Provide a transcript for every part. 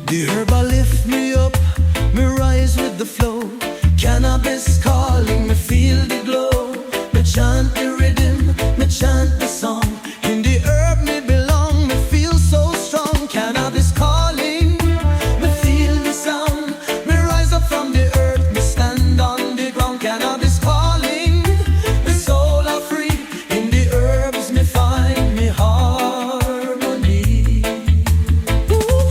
The herb lift me up, me rise with the flow. Cannabis calling, me feel the glow. Me chant the rhythm, me chant the song. In the herb me belong, me feel so strong. Cannabis calling, me feel the sound. Me rise up from the earth, me stand on the ground. Cannabis calling, me soul are free. In the herbs me find me harmony. Ooh,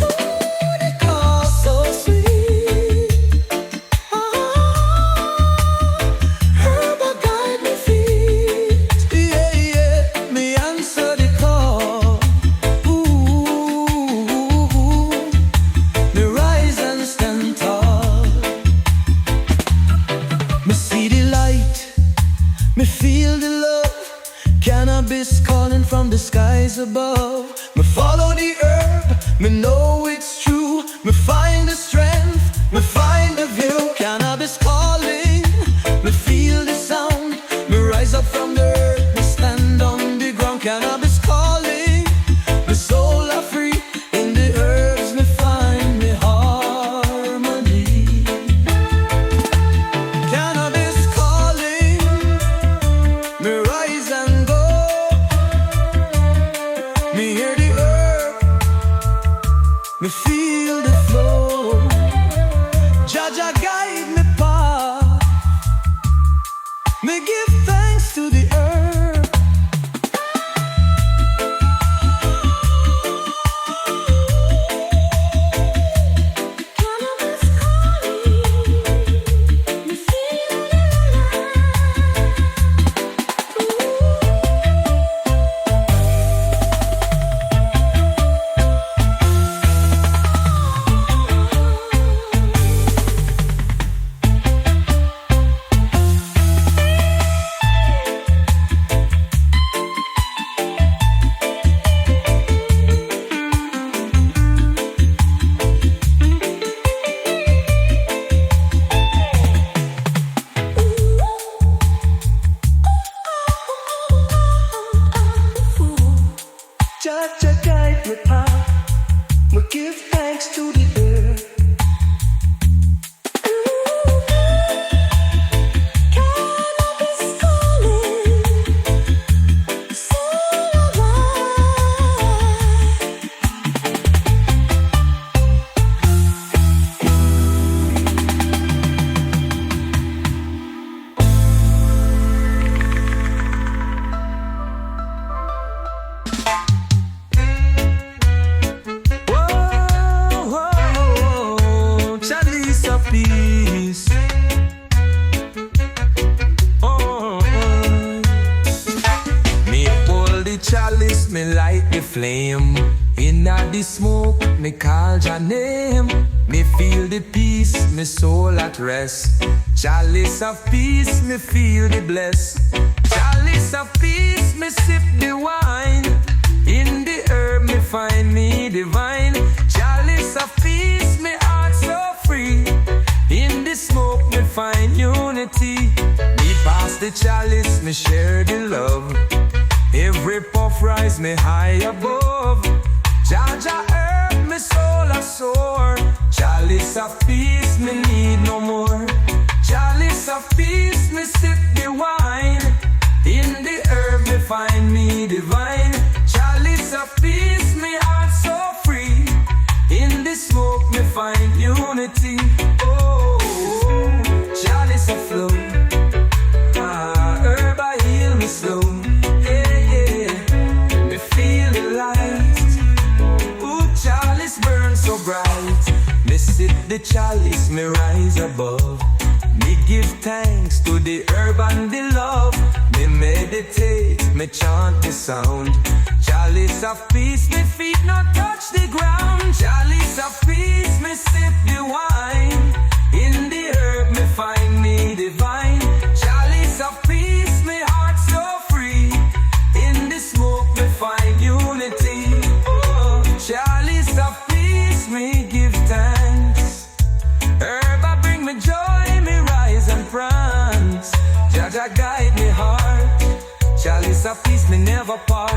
the call so sweet. Herb a guide me feet. Yeah, yeah, me answer the call. Ooh, me rise and stand tall. Me see the light, me feel the love. Cannabis calling from the skies above. Me follow the herb, me know it's true. Me find the strength, me find the view. Cannabis calling, me feel the sound. Me rise up from the earth, me stand on the ground. Cannabis calling, my soul are free. In the herbs me find me harmony. Cannabis calling, me rise and go. Me hear the herb, me feel the flow. Jaja guide me path. Me give thanks to the herb. Cannabis calling, me feel the Jaja guide me path. Me give thanks to the earth. Cannabis calling, soul Whoa, chalice of peace. Oh, me hold the chalice, me light the flame. Inna the smoke, me call your name. Me feel the peace, me soul at rest. Chalice of peace, me feel the bless. Chalice of peace, me sip the wine. In the herb, me find me divine. Chalice of peace, me heart so free. In the smoke, me find unity. Me pass the chalice, me share the love. Every puff rise me high above. Jaja herb, me soul a soar. Chalice of peace, me need no more. Chalice of peace, me sip the wine. In the herb, me find me divine. Chalice of peace, me heart so free. In the smoke, me find unity. Oh, chalice of flow. Herb I heal me slow. Yeah, yeah. Me feel the light. Ooh, chalice burn so bright. Me sip the chalice, me rise above. Me give thanks to the herb and the love. Me meditate, me chant the sound. Chalice of peace, me feet not touch the ground. Chalice of peace, me sip the wine. In the herb, me find me divine. Chalice of peace, me heart so free. In the smoke, me find unity. Oh, chalice of peace, me give thanks. Herb, I bring me joy, me rise and prance. Jaja guide me heart. Chalice of peace, me never part.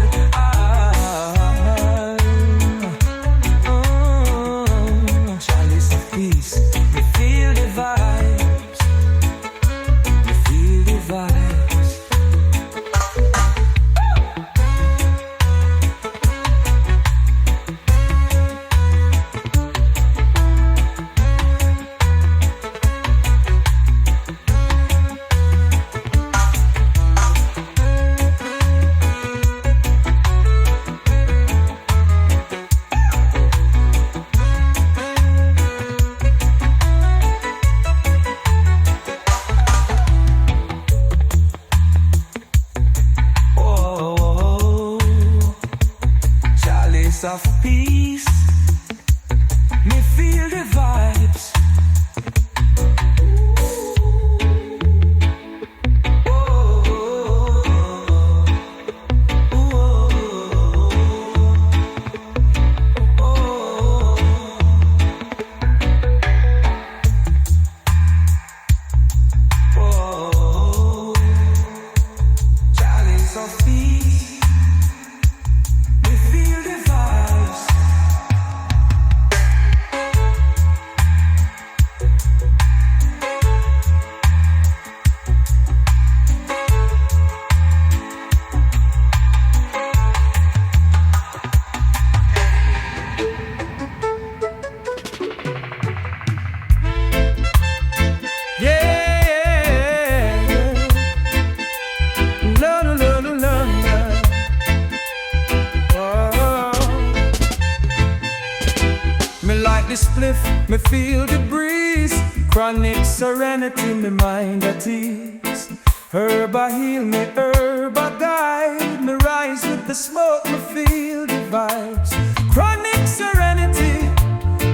Me like the spliff, me feel the breeze. Chronic serenity, me mind at ease. Herba heal me, herba guide. Me rise with the smoke, me feel the vibes. Chronic serenity,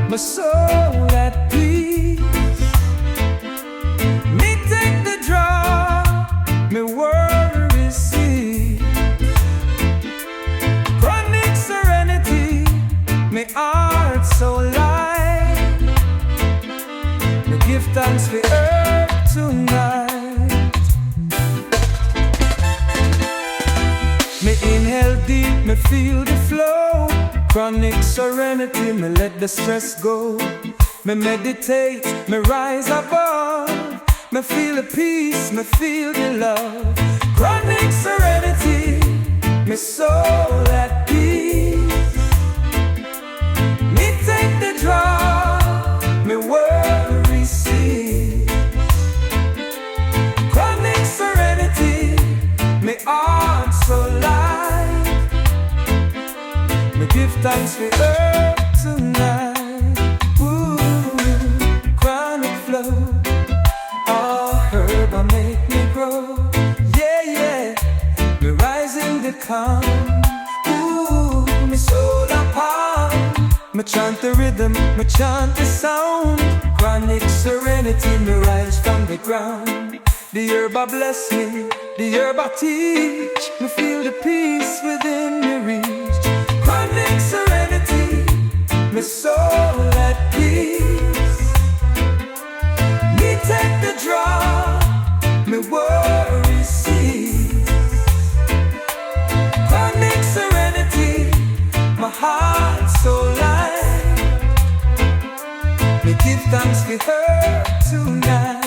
my soul at peace. Me take the draw, me worries cease. Chronic serenity, me heart so light. Me give thanks for earth tonight. Me inhale deep, me feel the flow. Chronic serenity, me let the stress go. Me meditate, me rise above. Me feel the peace, me feel the love. Chronic serenity, me soul at peace. Me take the draw, me worry cease. Chronic serenity, me heart so light. Me give thanks for earth tonight. Ooh, chronic flow. Oh, herb I make me grow. Yeah, yeah. Me rise in the calm. Ooh, me soul apart. Me chant the rhythm, me chant the sound. Chronic serenity, me rise from the ground. The herb I bless me, the herb I teach. Me feel the peace within me reach. Chronic serenity, me soul at peace. Me take the draw, me worry cease. Chronic serenity, my heart so light. Me give thanks for her tonight.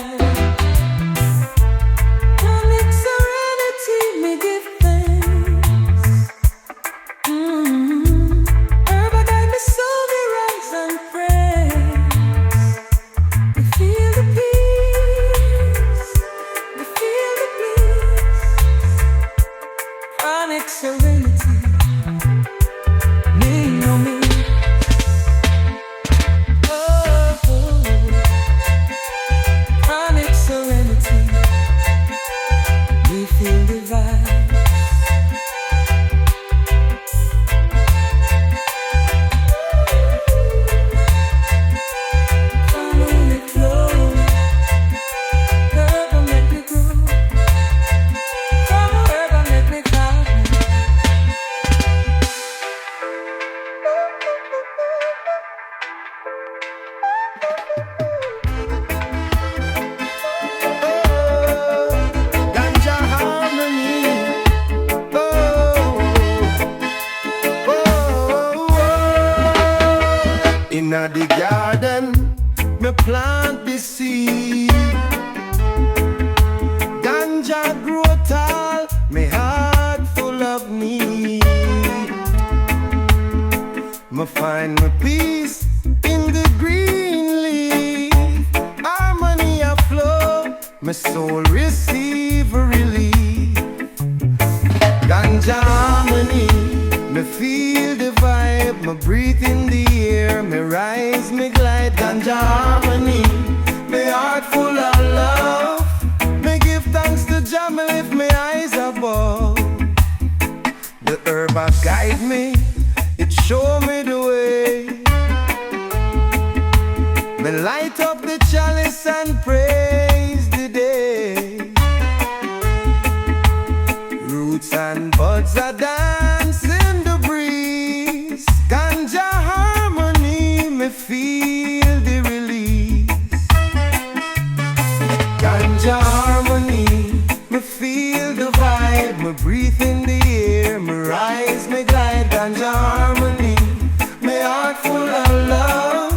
Inna the garden, me plant the seed. Ganja grow tall, me heart full of need. Me find my peace in the green leaf. Harmony a flow, my soul receive a relief. Ganja harmony, me feel the vibe, me breathe in the air, me rise, me glide. Ganja harmony, me heart full of love. Me give thanks to Jah, me lift my eyes above. The herb has guide me, it show me the way. Me light up the chalice and praise the day. Roots and buds are dancing the breeze. Ganja harmony, me feel the release. Ganja harmony, me feel the vibe. Me breathe in the air, me rise, me glide. Ganja harmony, me heart full of love.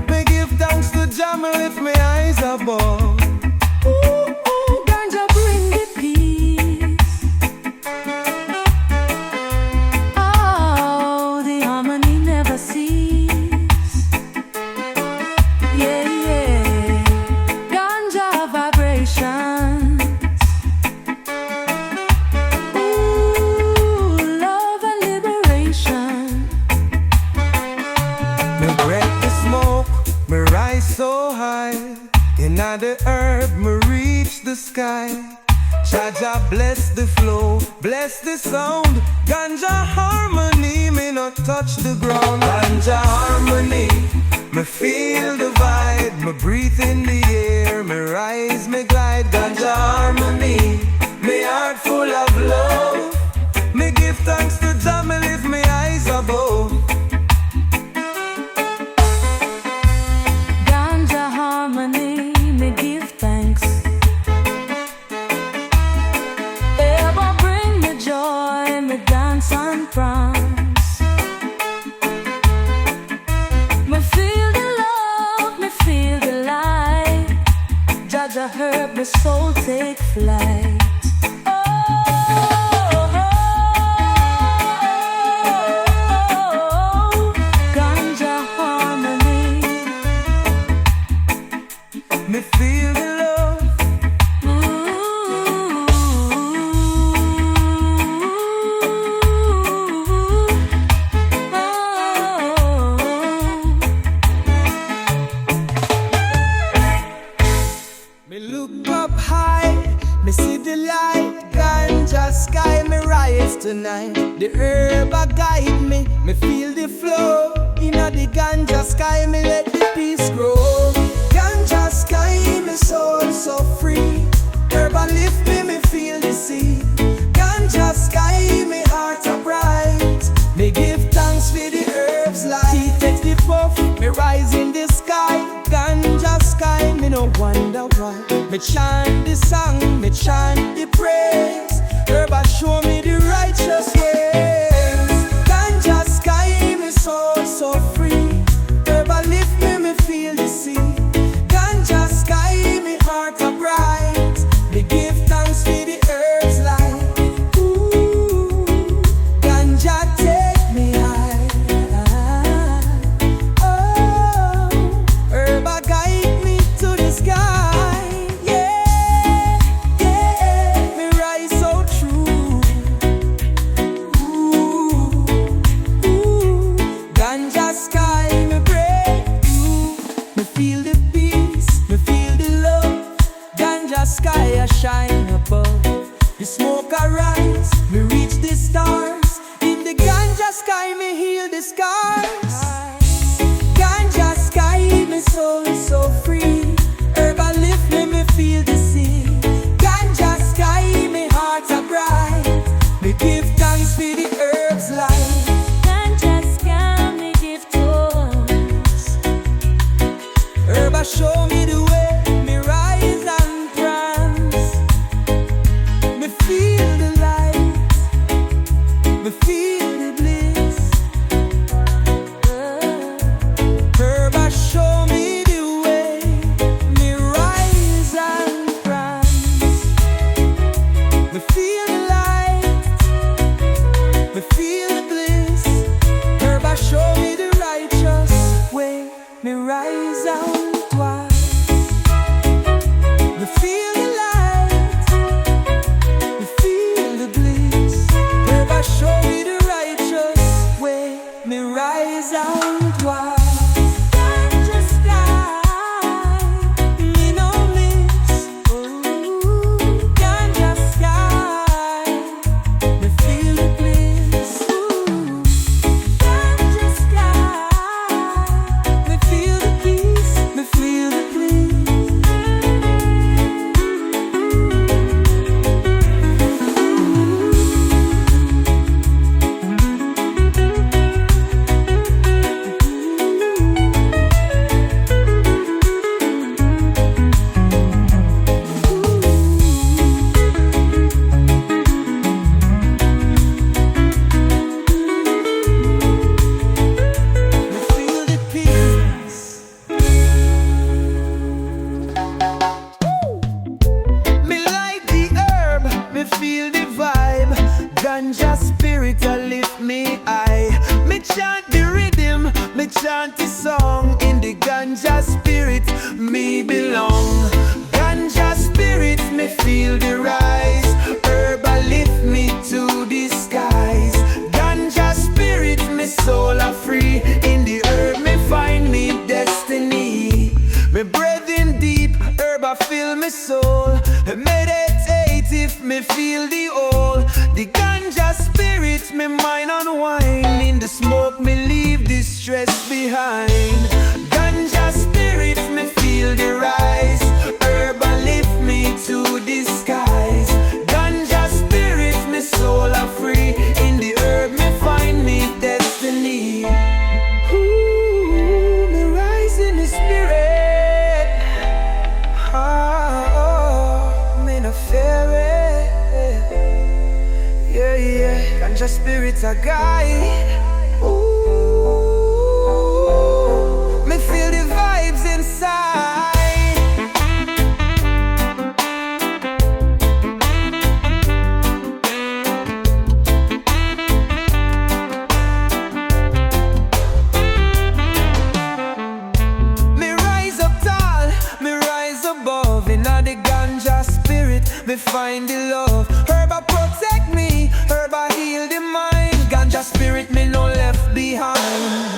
Me give thanks to Jah, me lift my eyes above. Ganja bring the peace. Oh, the harmony never cease. rise so high. In the herb, me reach the sky. Jaja bless the flow, bless the sound. Ganja harmony, me not touch the ground. Ganja harmony, me feel the vibe. Me breathe in the air, me rise, me glide. Ganja harmony, me heart full of love. Me give thanks to Jah, me lift me eyes above. Ganja harmony, me give thanks. Ever bring me joy, me dance and prance. Me feel the love, me feel the light. Jaja herb, my soul take flight. Me feel the love. Me look up high, me see the light. Ganja sky, me rise tonight. The herb a guide me, me feel the flow. Inna the ganja sky, me let the peace grow. Ganja sky, me soul so free. Herb a lift me, me feel the sea. Ganja sky, me heart a bright. Me give thanks for the herbs light. Tea takes the puff, me rise in the sky. Ganja sky, me no wonder why. Me chant the song, me chant the praise. Herb a show me the righteous ways. Ganja sky, me soul so free. Herb a lift me, me feel the sea. Ganja sky, me heart a bright. Me give thanks for the herbs light. Ooh, ganja take me high. Oh, herb a guide me to the sky. Yeah, yeah, me rise so true. Ooh, ooh, ganja sky, me break through. Me feel the peace, me feel the love. Ganja sky a shine above. The smoke a rise, me reach the stars. In the ganja sky, me heal the scars. Ganja sky, me soul is so free. Herb a lift me, me feel the sea. Ganja sky, me heart a bright. Me give thanks for the herbs light. Ganja sky, me give thanks. Herb a show me the way, me rise and prance. Me feel the light, me feel the bliss. Herb a show me the way, me rise and prance. Me feel the light, me feel the bliss. Herb a show me the righteous way, me rise and twice. Me feel the light, me feel the bliss. Herb a show me the righteous way, me rise and twice. Ganja sky, me no miss. Ooh, ganja sky, me feel the bliss. Ooh, ganja sky, me feel the peace, me feel the bliss. Me feel the peace. Me like the herb, me feel the vibe. Ganja spirit a lift me high. Me chant the rhythm, me chant the song. In the ganja spirit, me belong. Ganja spirit, me feel the rise. Herb a lift me to the skies. Ganja spirit, me soul a free. In the herb, me find me destiny. ganja spirit a guide. Ooh, me feel the vibes inside. Me find the love, herba protect me, herba heal the mind. Ganja spirit me no left behind.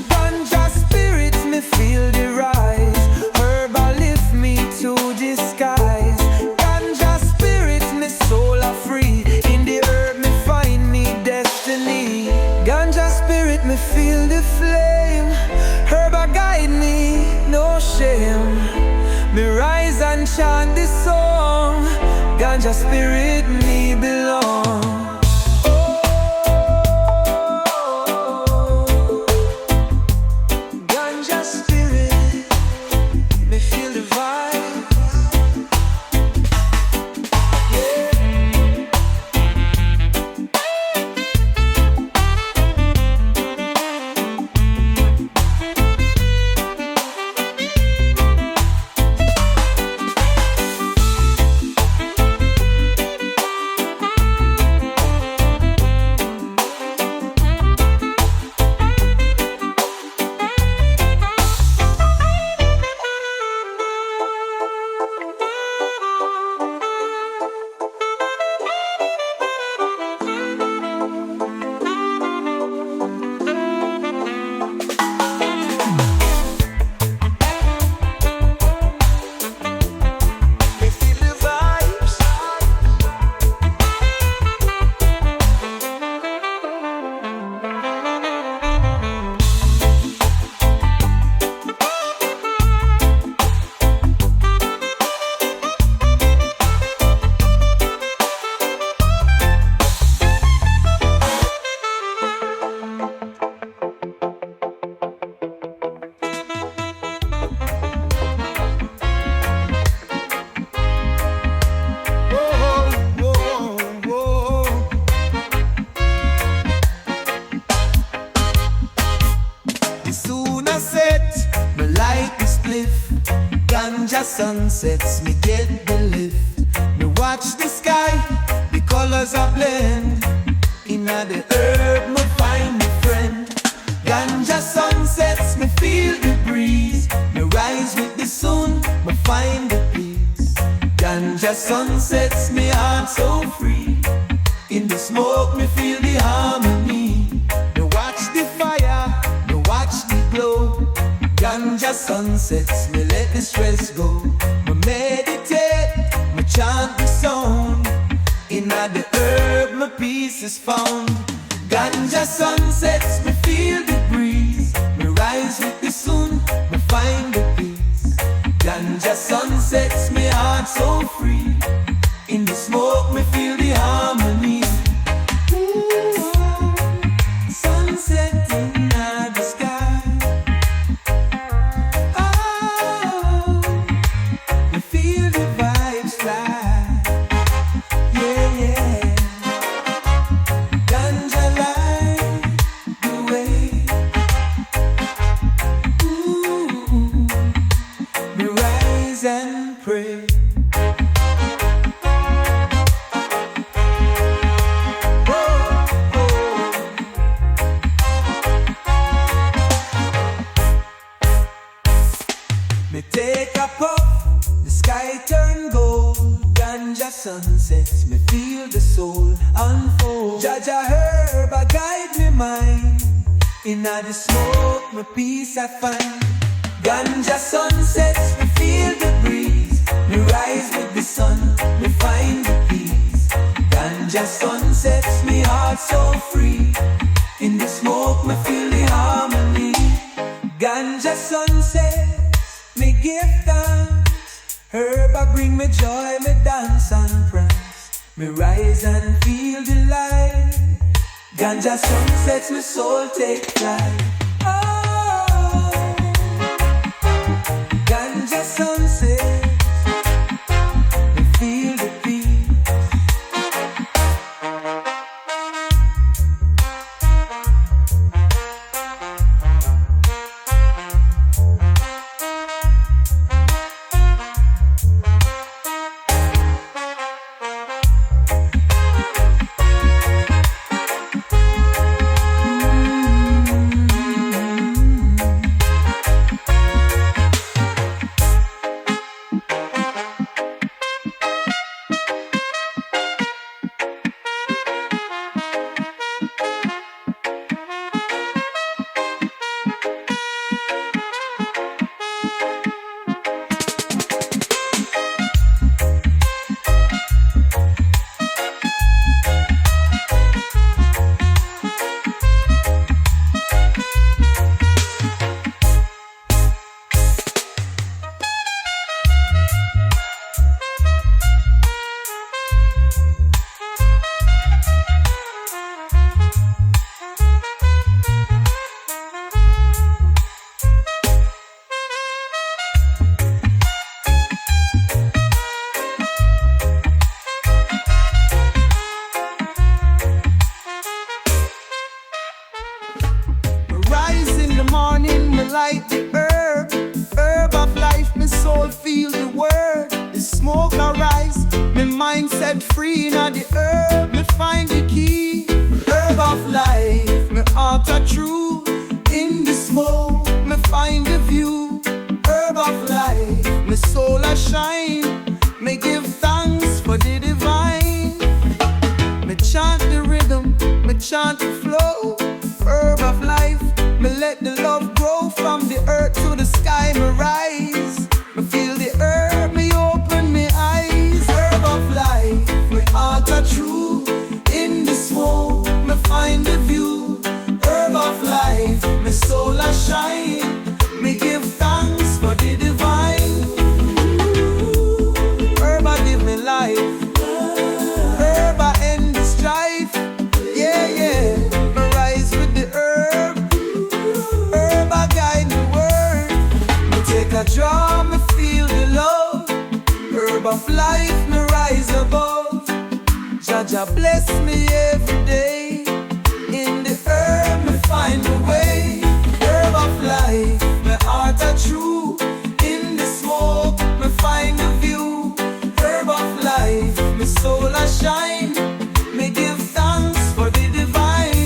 Ganja spirit me feel the rise, herba lift me to the skies. Ganja spirit me soul are free, in the herb me find me destiny. Ganja spirit me feel the flame, herba guide me, no shame. Me rise and chant this song, Ganja spirit me belong. Oh, Ganja spirit, me feel the vibe. Yeah. Sunsets, me get the lift. Me watch the sky, the colors are blend. Inna the herb, me find me friend. Ganja sunsets, me feel the breeze. Me rise with the sun, me find the peace. Ganja sunsets, me heart so free. In the smoke, me feel the harmony. Me watch the fire, me watch the glow. Ganja sunsets, me let the stress go. Me meditate, me chant the song. Inna the herb, my peace is found. Ganja sunsets, me feel the breeze. Me rise with the sun, me find the peace. Ganja sunsets, me heart so free. In the smoke, me feel the harmony. Ooh, sunset in the sky. Sunsets, me feel the soul unfold. Jaja herb, I guide me mind. Inna the smoke, my peace I find. Ganja sunsets, me feel the breeze. Me rise with the sun, me find the peace. Ganja sunsets, me heart so free. In the smoke, me feel the harmony. Ganja sunsets, me give thanks. Herb, I bring me joy, me dance and prance. Me rise and feel the light. Ganja sunsets, my soul take flight. Oh, ganja sunsets, me feel the peace. the love grow from the earth to the sky. Me rise, me feel the herb, me open me eyes. Herb of life, me heart are true. In the smoke, me find the view. Herb of life, me soul a shine. Me give thanks for the divine. Herb a give me life. Herb a end the strife. Yeah, yeah. Me rise with the herb. Herb a guide the word. Me take a draw, me feel the love. Herb of life, me rise above. Jaja bless me every day. In the herb, me find a way. Herb of life, my heart are true. In the smoke, me find a view. Herb of life, my soul a shine. Me give thanks for the divine.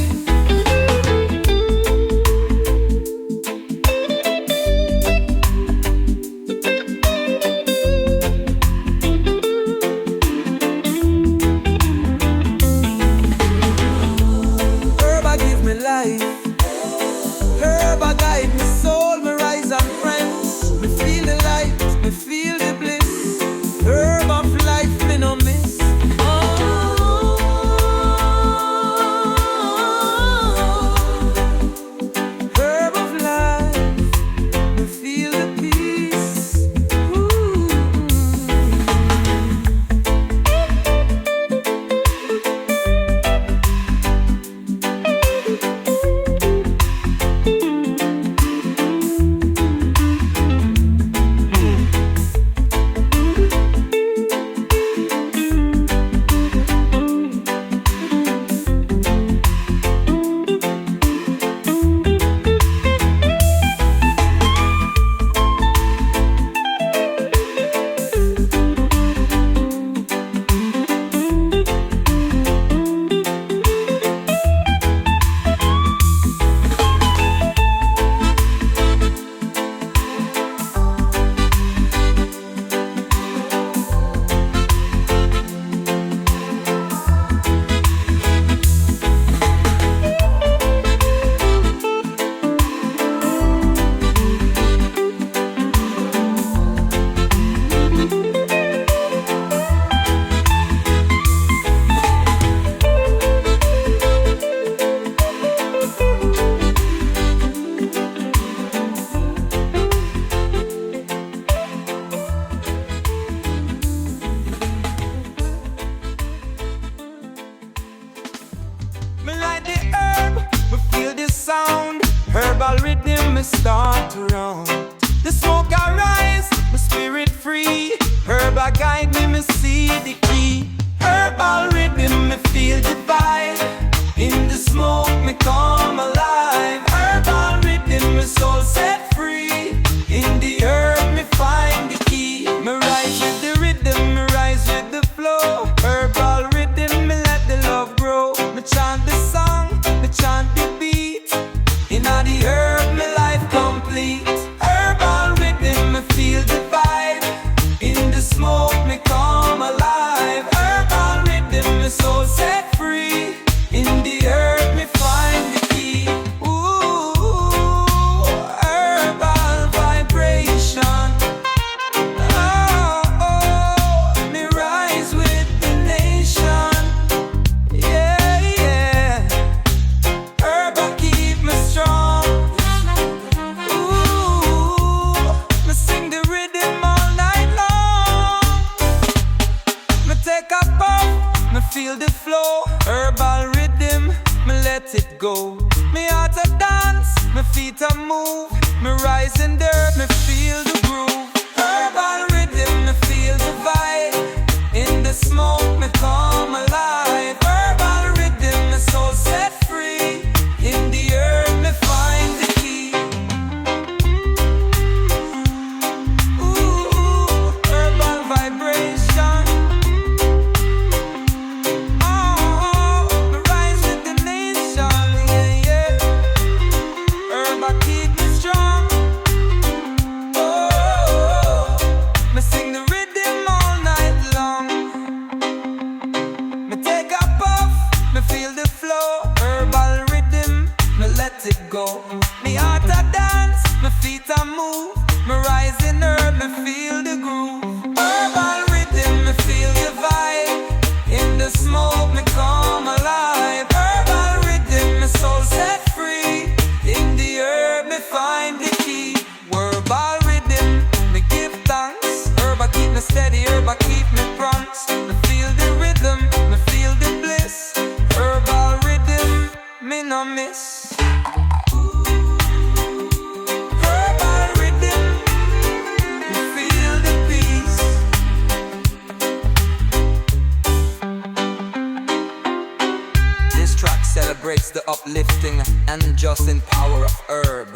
uplifting and just in power of herb,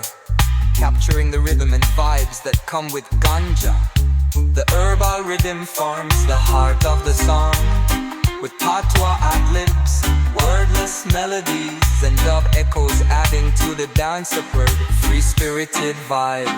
capturing the rhythm and vibes that come with ganja. The herbal rhythm forms the heart of the song, with patois ad-libs, wordless melodies, and dub echoes adding to the dance-superb, free-spirited vibe.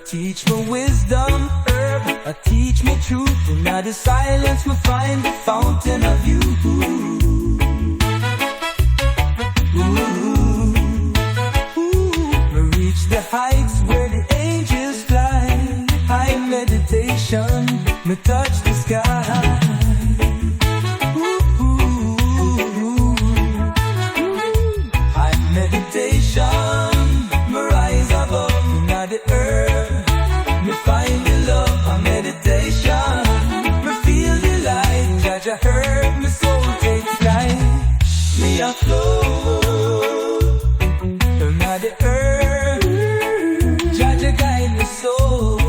Teach me wisdom, herb, teach me truth. In the silence we find the fountain of youth. We reach the heights where the angels fly. High meditation, me touch the sky. High meditation, me rise above the earth. Me find the love of meditation. Me feel the light. Jaja heard me soul take flight. Me a flow on the earth. Jaja guide me soul.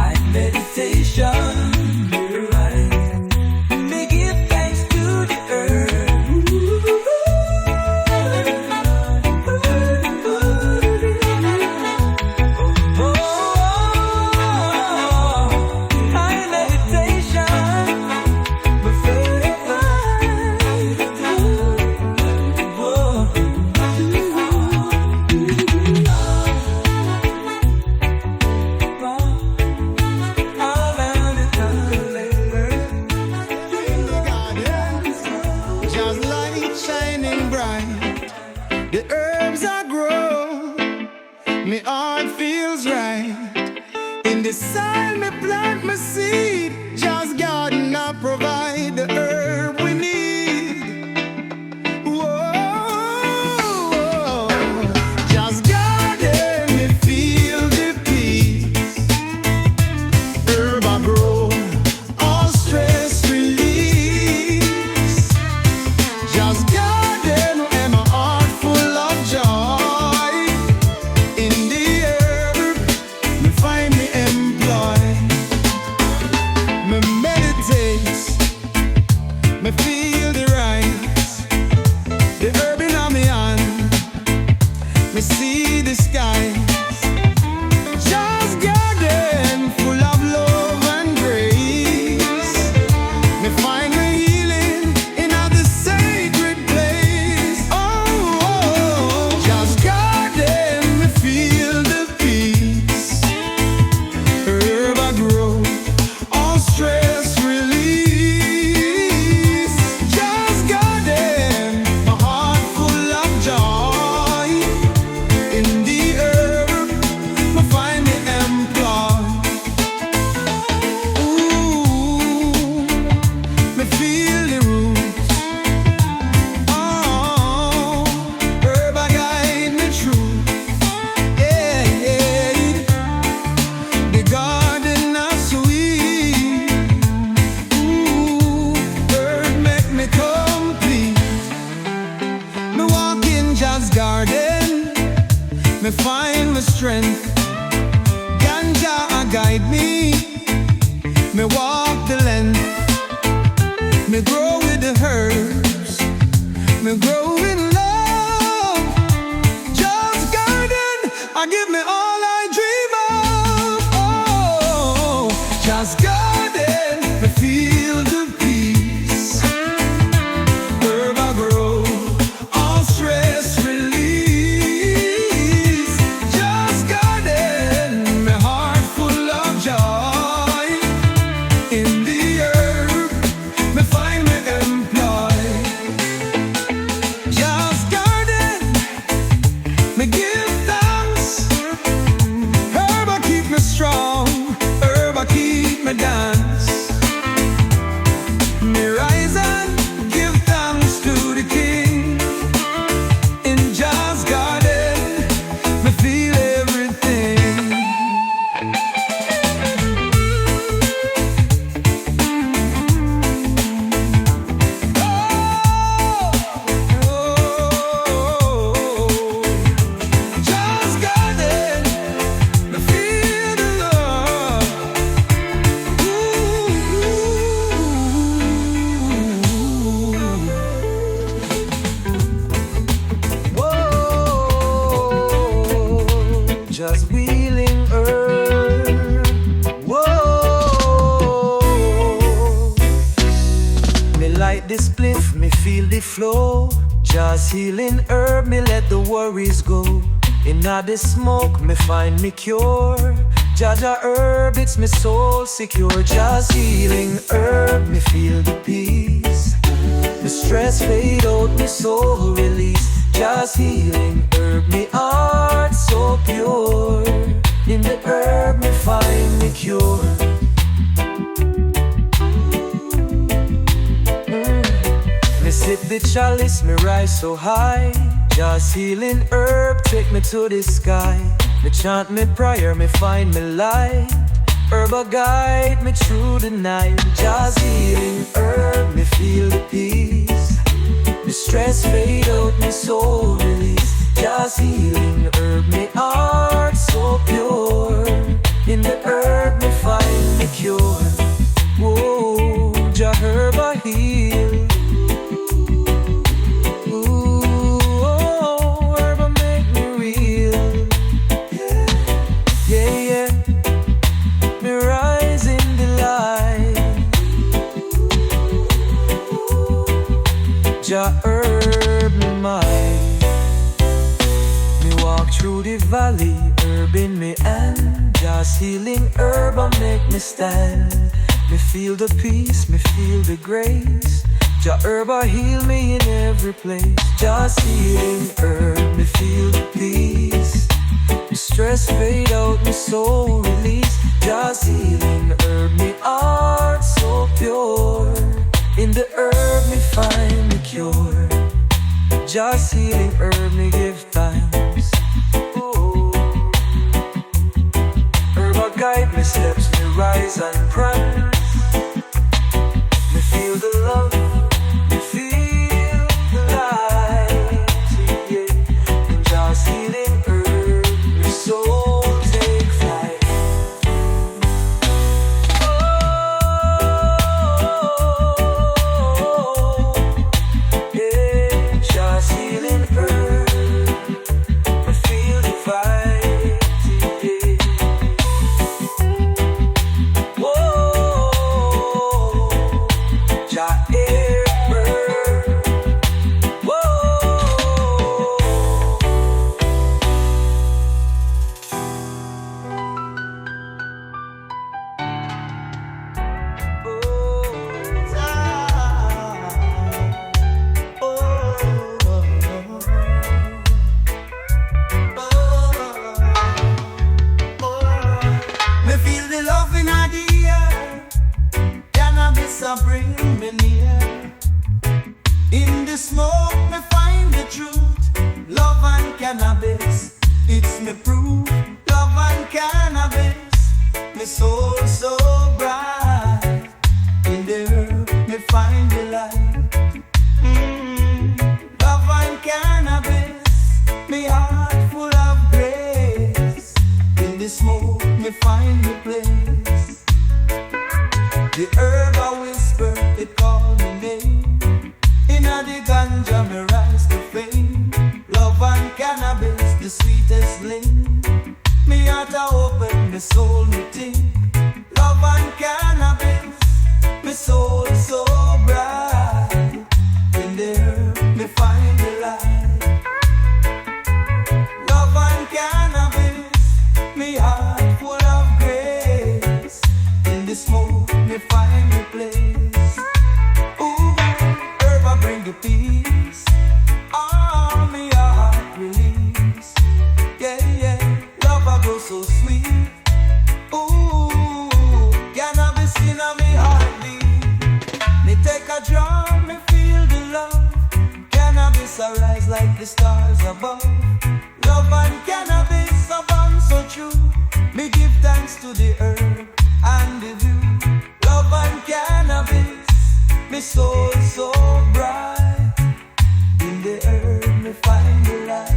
I meditation. Me give thanks to the earth. Me heart feels right. In the soil me plant my seed. Just garden I provide the herb we need. Whoa, just garden me feel the peace. Herb I grow, all stress release. Just garden and my heart full of joy. Just garden, me feel the peace. Herb I grow, all stress release. Just garden, me heart full of joy. In the herb, me find me employ. Just garden, me give thanks. Herb I keep me strong. Keep me dance. Me rise and give thanks to the King. In Jazz Garden, me feel everything. Jazz Garden, me feel the love. Just wheeling herb. Whoa. Me light the spliff, me feel the flow. Just healing herb, me let the worries go. Inna the smoke, me find me cure. Jaja herb, it's me soul secure. Just healing herb, me feel the peace. The stress fade out, me soul release. Just healing herb, me heart so pure. In the herb, me find me cure. Me sip the chalice, me rise so high. Just healing herb, take me to the sky. Me chant me prayer, me find me light. Herb a guide me through the night. Just healing herb, me feel the peace. The stress fade out, me soul release. Just healing herb, me heart so pure. In the herb, me find me cure. Whoa, ja herb a heal. Ooh, herb a make me real. Yeah, yeah. Me rise in the light. Ja herb me mind. Me walk through the valley, herb in me hand. Just healing herb a make me stand. Me feel the peace, me feel the grace. Ja herb a heal me in every place. Just healing herb, me feel the peace. Me stress fade out, me soul release. Just healing herb, me heart so pure. In the herb, me find me cure. Just healing herb, me give thanks. Ooh. Herb a guide me steps, me rise and prance. Me feel the love, me feel the light. Yeah. And just healing herb, me soul take flight. Me heart a open, me soul me think. Love and cannabis, my soul so bright. In the herb, me find the light. Love and cannabis, me heart full of grace. In the smoke, me find the place. Ooh, herb I bring you peace. Oh, me heart release. Yeah, yeah, love I go so sweet. Ooh, cannabis in a me heartbeat. Me take a draw, me feel the love. Cannabis arise like the stars above. Love and cannabis are born so true. Me give thanks to the herb and the view. Love and cannabis, me soul so bright. In the herb me find the light.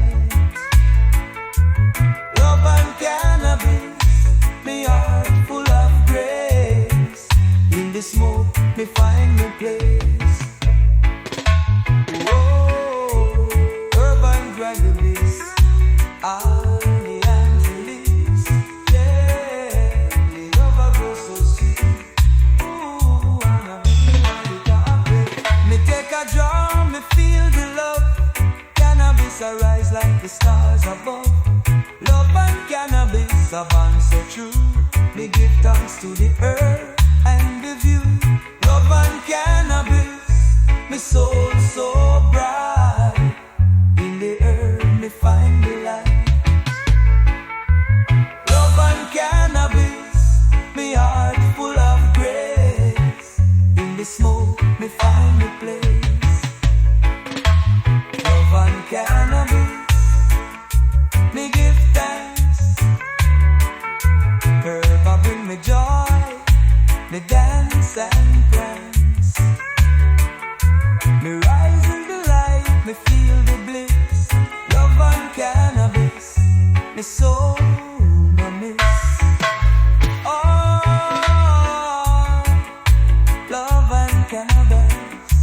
Love and cannabis, me heart full of grace. In the smoke me find the place. Whoa, urban cannabis, all the Angeles. Yeah, the love goes so sweet. Ooh, and me take a draw, me feel the love. Cannabis arise like the stars above. Love and cannabis are born so true. Me give thanks to the earth and the view. Love and cannabis, me soul so bright. In the earth me find the light. Love and cannabis, me heart full of grace. In the smoke me find the place. Love and cannabis, me give thanks. Herb I bring me joy, me dance and prance. Me rise in the light, me feel the bliss. Love and cannabis, me soul no miss. Oh, love and cannabis,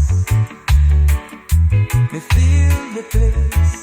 me feel the place.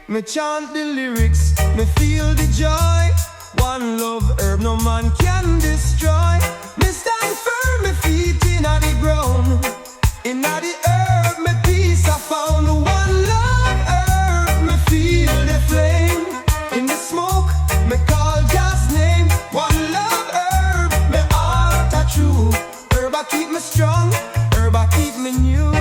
Me chant the lyrics, me feel the joy. One love herb no man can destroy. Me stand firm, me feet inna the ground. Inna the herb, me peace I found. One love herb, me feel the flame. In the smoke, me call God's name. One love herb, me heart a true. Herb I keep me strong, herb I keep me new.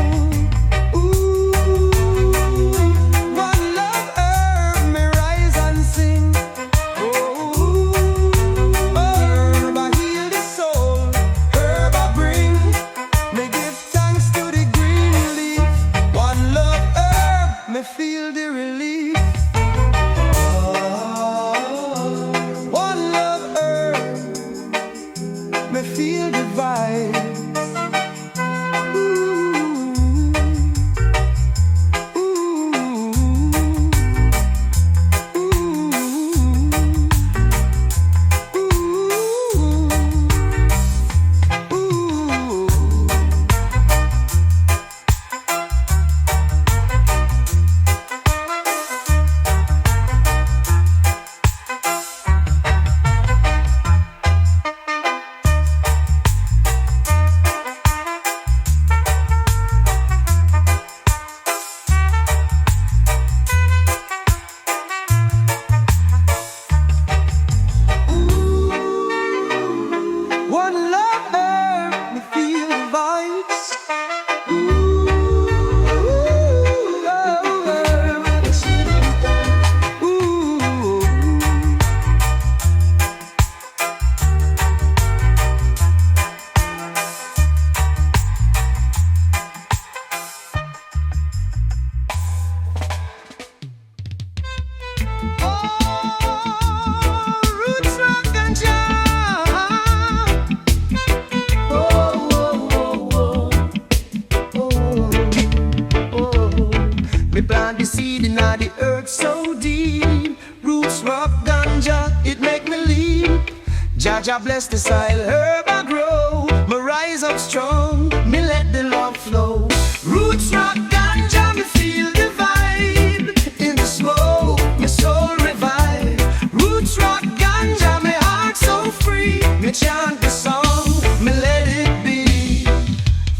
Me plant the seed in the earth so deep. Roots rock ganja, it make me leap. Jaja bless the soil, herb I grow. Me rise up strong, me let the love flow. Roots rock ganja, me feel the vibe. In the smoke, my soul revive. Roots rock ganja, my heart so free. Me chant the song, me let it be.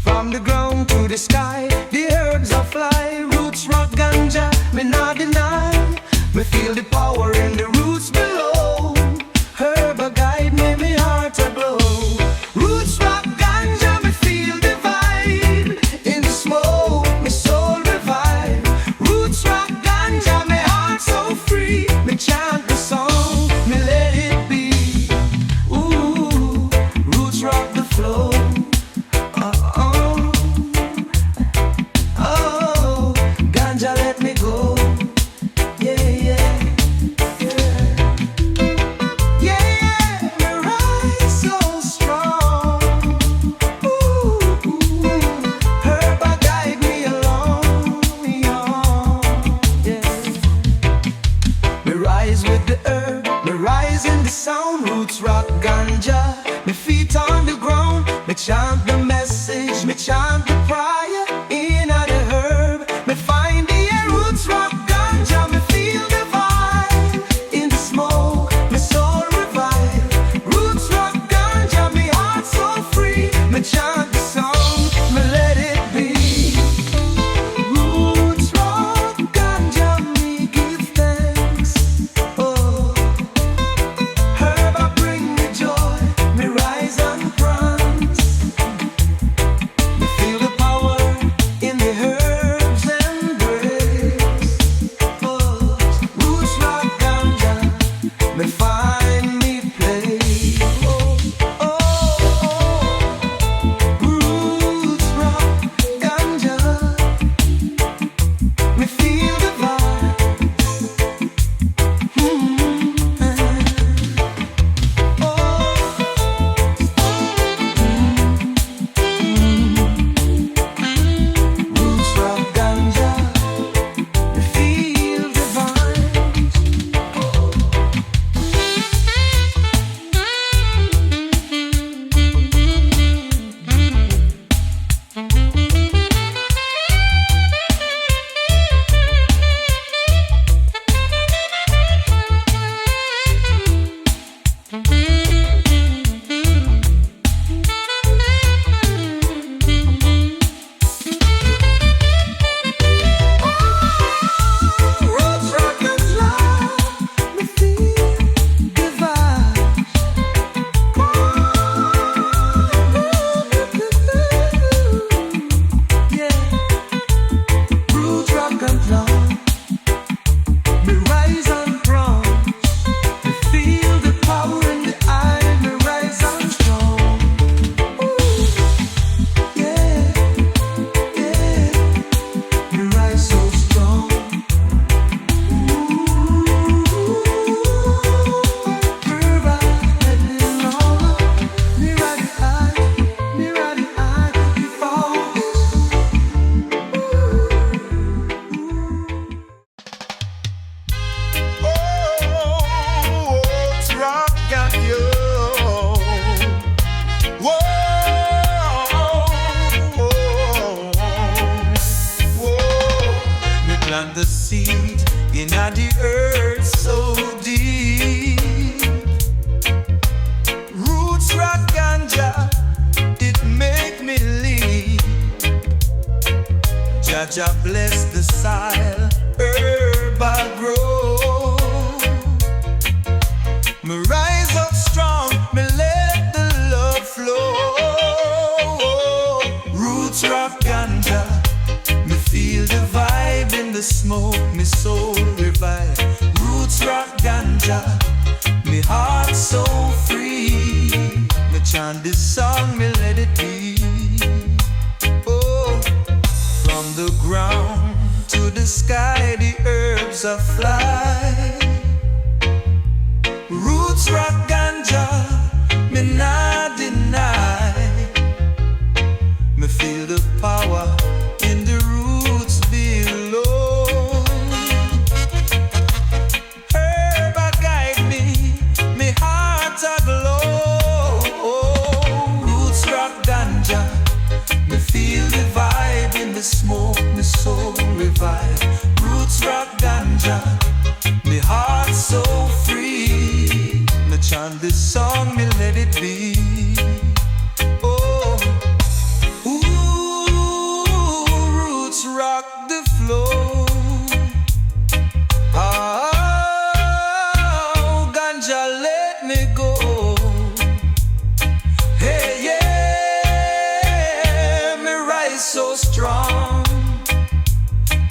From the ground to the sky, the herbs are fly. Roots rock ganja, me not deny. Me feel the power in the roots below. Herb a guide me, me heart a glow. Roots rock ganja, me feel the vibe. In the smoke, me soul revive. Roots rock ganja, me heart so free. Me chant the song, me let it be. Ooh, roots rock the flow. Oh, ganja let me go. Yeah, yeah, yeah. Yeah, me rise so strong. Ooh, herb a guide me along. Yeah. Me rise with the herb, me rise in the sound. Roots rock ganja, me feet on the ground. Me chant the message, me chant the prayer. In the herb, me find the air. Roots rock ganja, me feel the vibe. In the smoke, me soul revive. Roots rock ganja, me heart so free. Me chant the song, me let it be. Roots rock ganja, me give thanks. Oh, herb I bring me joy, me rise and prance. Me feel the power in the herbs and grapes. Oh, roots rock ganja, me find me place. Oh, roots rock ganja, me feel the vibe. Roots rock ganja, me feel the vibe. Roots rock ganja, me feel the vibe. Yeah, roots rock ganja, me rise and prance. Me feel the power in the eye, me rise and strong. Ooh, yeah, yeah, me rise so strong. Plant the seed in the earth so deep. Roots rock ganja, it make me leap. Jaja bless the soil, herb I grow. Me rise up strong, me let the love flow. Roots rock ganja, me feel the vibe in the smoke, me soul revive. Roots rock ganja, me heart so free. Me chant this song, me let it be. Oh, from the ground to the sky, the herbs are fly. Roots rock ganja, me not deny. Me feel the power in the roots below. smoke, my soul revive. Roots rock ganja, me heart so free. Me chant this song, me let it be. Oh, ooh, roots rock the flow. Oh, ganja let me go. Hey, yeah, me rise so strong.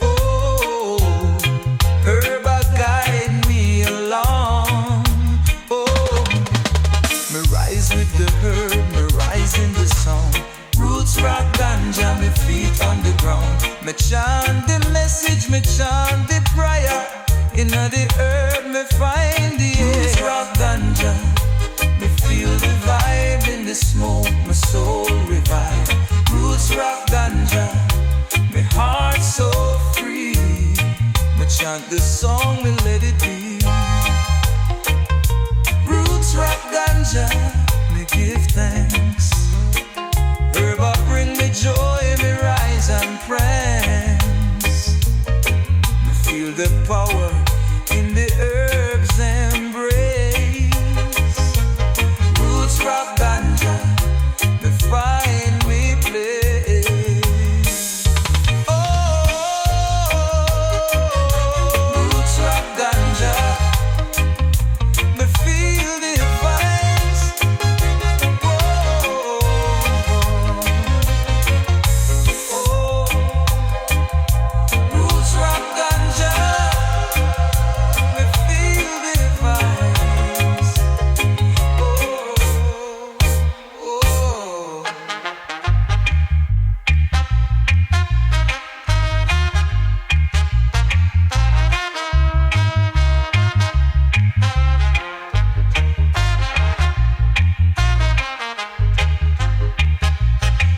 Oh, herb guide me along. Oh, me rise with the herb, me rise in the song. Roots rock ganja, me feet on the ground. Me chant the message, me chant the prayer. In the herb, me find the air. Roots rock ganja, me feel the vibe in the smoke, my soul revive. Roots rock ganja, my heart so free. Me chant the song, me let it be. Roots rock ganja, me give thanks. Herb bring me joy, me rise and praise. Me feel the power in the herb's embrace. Roots rock ganja, me find me place. Oh, roots rock ganja, me feel the vibes. Oh, roots rock ganja, me feel the vibes. Oh, oh.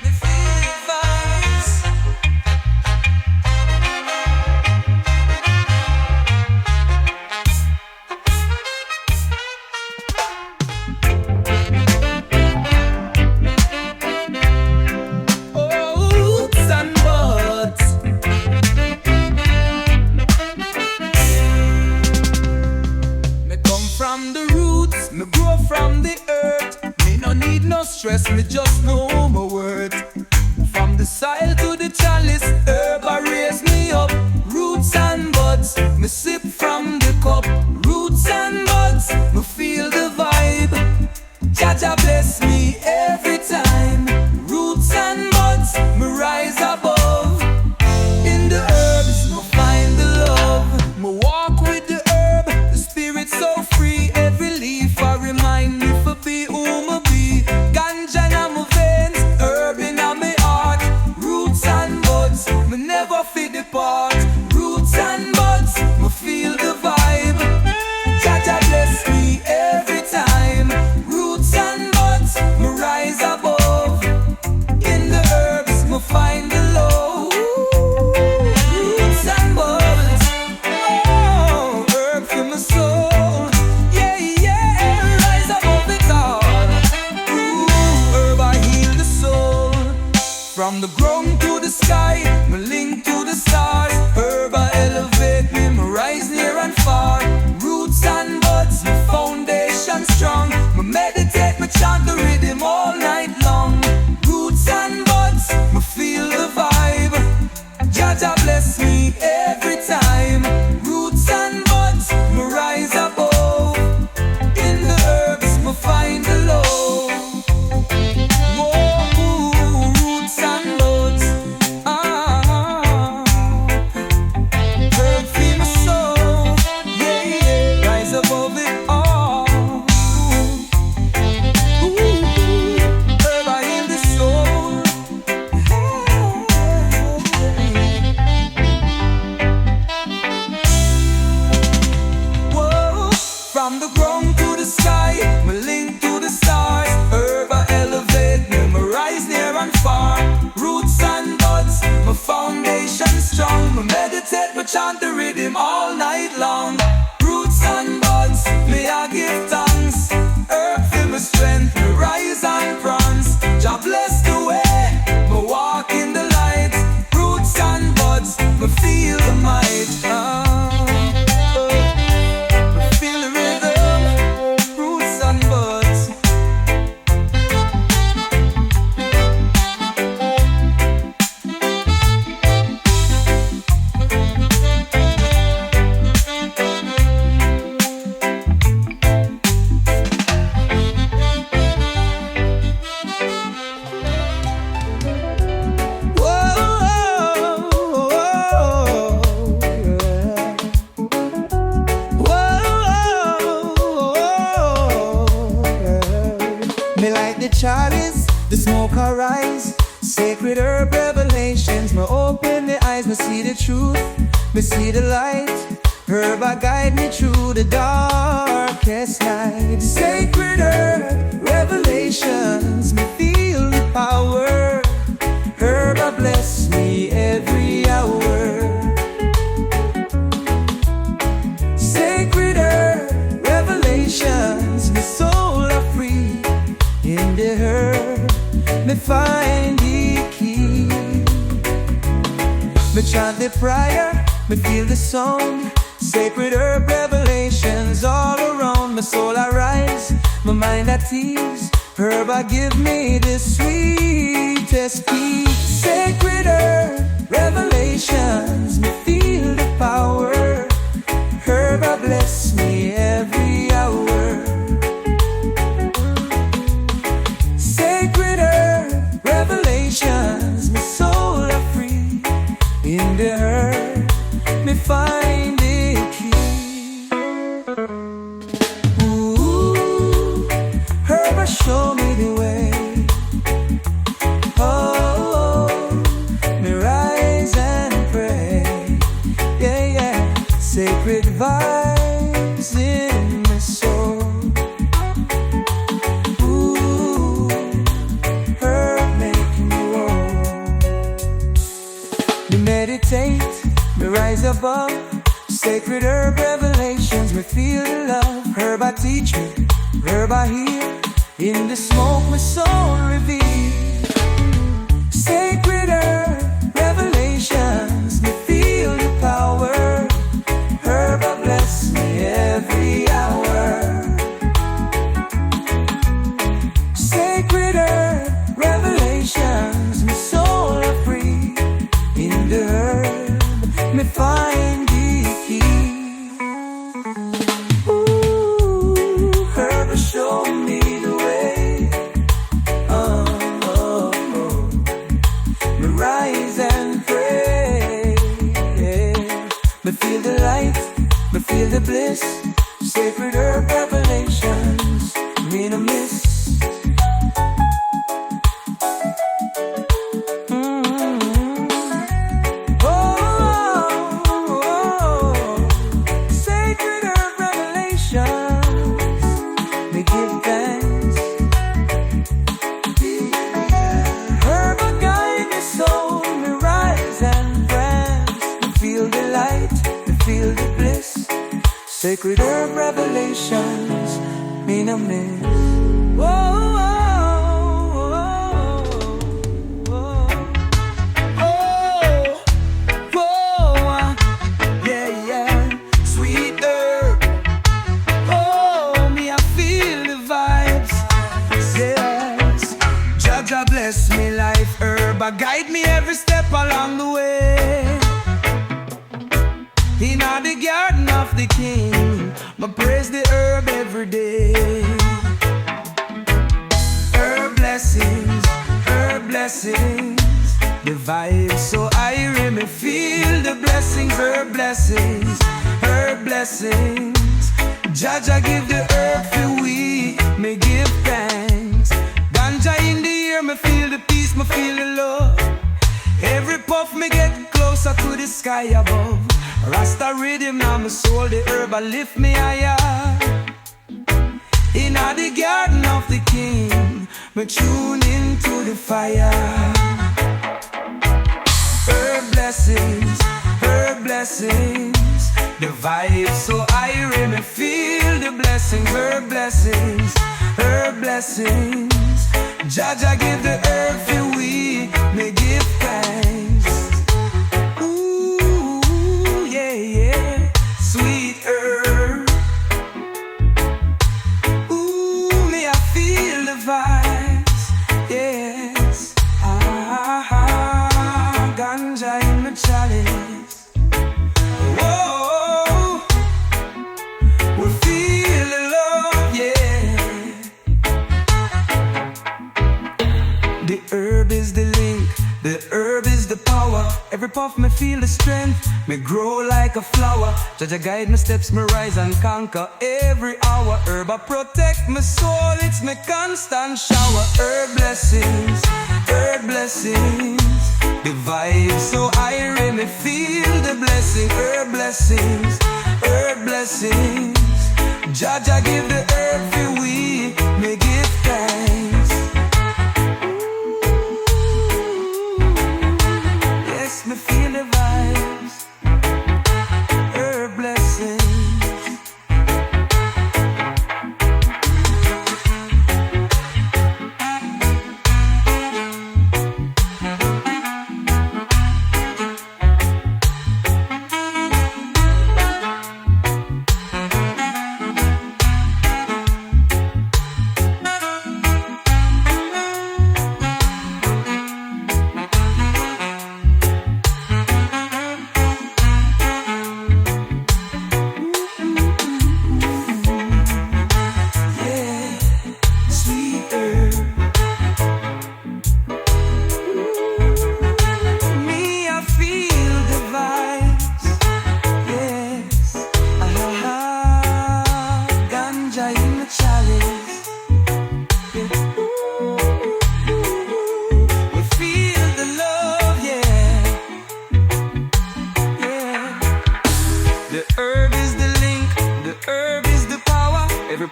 Me feel the vibes. Roots and buds. Me come from the roots, me grow from the earth. Me no need no stress, me just know my worth. From the soil to the chalice, herb a raise me up. Roots and buds, me sip from the cup. Roots and buds, me feel the vibe. Jaja bless me every time. Roots and buds, me rise above. In the herbs, me find the love. Me walk with the herb, the spirit so free. Every leaf I remind me for be who me be. Ganja in my veins, herb in my heart. Roots and buds, me never fit depart. Roots and buds, me feel the vibe. Jaja bless me every time. Roots and buds, me rise above. In the herbs, me find the love. Roots and buds, oh, herb for my soul. Yeah, yeah, rise above it all. Ooh, herb I heal the soul. From the ground to the sky, me link to the stars. Herb I elevate me, me rise near and far. Roots and buds, my foundation strong. Me meditate, me chant the rhythm all night long. Roots and buds, me feel the vibe. Jaja bless me every time. Roots and buds, me rise above. In the herbs, me find the love. Whoa, roots and buds, herb for my soul. Yeah, yeah, rise above it all. Herb I heal the soul. Whoa, from the ground to the sky, me link to the stars. Herb I elevate me, me rise near and far. Roots and buds, my foundation strong. Me meditate, me chant the rhythm all night long. Roots and buds, me I give thanks. Herb for my strength, me rise and prance. Jah bless the way, me walk in the light. Roots the smoke arise. Sacred herb revelations, me open the eyes, me see the truth, me see the light. Herb I guide me through the darkest night. Sacred herb revelations, me feel the power. Herb I bless me every hour. Sacred herb revelations, my soul are free. In the herb, me find the key. Me chant the prayer, me feel the song. Sacred herb revelations all around. My soul I rise, my mind at ease. Herb I give me the sweetest peace. Sacred herb revelations, me feel the power. Herb I bless me every hour. Sacred herb revelations, my soul are free. In the herb, me find the key. Ooh, herb show me the way. Oh, me rise and pray. Yeah, yeah. Sacred vibes in my soul. Ooh, herb make me roll. Me meditate, me rise above. Sacred herb revelations, me feel the love. Herb I teach me, herb I hear. In the smoke, my soul reveal. Sacred herb revelations, me feel the power. Herb I bless me every hour. Sacred herb revelations, my soul are free. In the herb, me find the key. Ooh, herb show me the way. Oh, oh, oh. Me rise and pray. Me feel the light, me feel the bliss. Sacred herb revelations, me no miss. Sacred herb revelations, me give thanks. Herb I guide me soul, me rise and prance. Me feel the light, me feel the bliss. Sacred herb revelations, me no miss. Whoa, whoa, whoa, whoa, whoa, yeah, yeah. Sweet herb, oh, me I feel the vibes. Yes, Jaja bless me life. Herb I guide me every step along the way. In the garden of the king, I praise the herb every day. Herb blessings, the vibes so irie, me feel the blessings. Herb blessings, Jaja give the herb for we, me give thanks. Ganja in the air, me feel the peace, me feel the love. Every puff me get closer to the sky above. Rasta rhythm now my soul, the herb I lift me higher. In the garden of the king, me tune into the fire. Herb blessings, the vibes so irie, me feel the blessings. Herb blessings, Jaja give the herb for we, me give thanks. Ooh, yeah, yeah, sweet herb. Ooh, me I feel the vibes, yes. Ganja in my chalice. Whoa, we feel the love, yeah. The herb is the link, the herb is the power. Every Every puff me feel the strength, me grow like a flower. Jaja guide my steps, me rise and conquer every hour. Herb I protect my soul, it's me constant shower. Herb blessings, herb blessings. The vibe so irie, me feel the blessing. Herb blessings, herb blessings. Jaja give the herb for we, me give thanks. Yes, me feel the vibes. Herb blessings.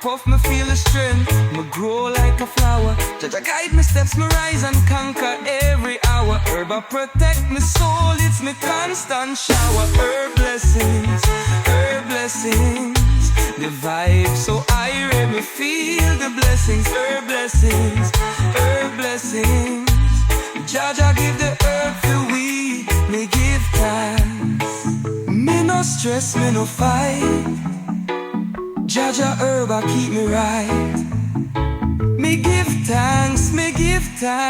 Puff me feel the strength, me grow like a flower. Jaja guide me steps, me rise and conquer every hour. Herb I protect my soul, it's me constant shower. Herb blessings, herb blessings. The vibe so irie, me feel the blessings. Herb blessings, herb blessings. Jaja give the herb for we, me give thanks. Me no stress, me no fight. Jaja herb, I keep me right. Me give thanks, me give thanks.